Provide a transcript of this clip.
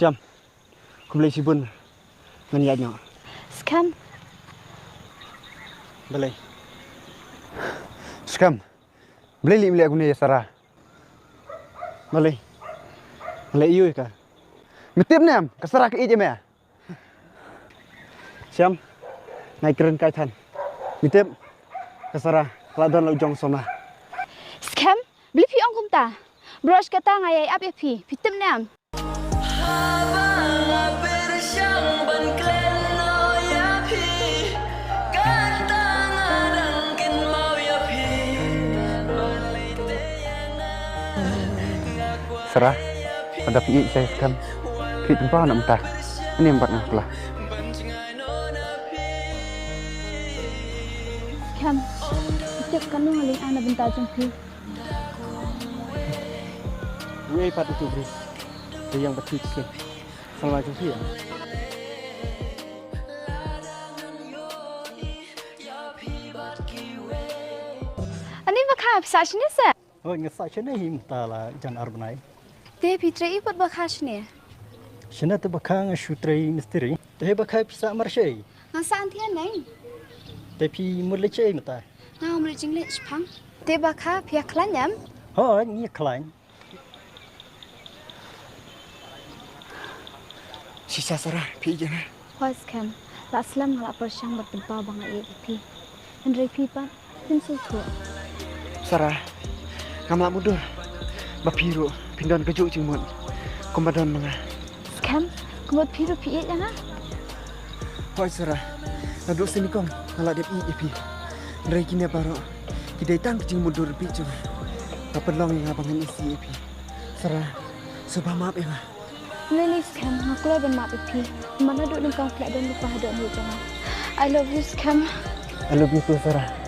Siam, kembali sibun ngeniatnya. Scam. Boleh. Scam. Beli aku nih Sarah. Boleh. Boleh iyo ka. Mitip nem, kasara ke ije me. Siam, naik keren kaitan. Mitip kasara ladan lo jong sona. Scam. Beli pi ong kumta. Brush kata ngayai ap ya pi. Pitem nem. Sarah, pada pi saya Scam. Ki tempat nak mentah. Ini empat ngaplah. Scam. Setiap kanu ngaling anak bentar jengpi. Ini empat itu beri. Dia yang betul sih. Sama jengpi ya. Ani bakal bisa sini se. Oh, ngesah cina him tala jan arbnai. Teh pitrai ipot bakal sini. Cina tu bakang shutrai misteri. Teh bakal bisa marshay. Ngasa antian nai. Tapi mulai cai mata. Ngau mulai jinglet sepang. Teh bakal pihak kelan jam. Oh, ni kelain. Sisa Sarah, pi je na. Wah Scam. La Islam ngalap persyang bertempa bang ayat pi. Hendrai pi pan. Pinsul tu. Sarah, kamu mundur. Bapiru, pindon kejuk cingmun. Komadon manga. Scam. Kemud piru pi ya na. Hoi Sarah, naduk sini kong. Kalau dia pi. Dari kini baru. Kita datang cing mundur pi cuma. Kapan long yang abangan isi pi. Sarah, subah maaf ya. Lily Scam. Aku lah ben maaf pi. Mana duk nengkau flat dan lupa hadap mu jangan. I love you Scam. I love you too Sarah.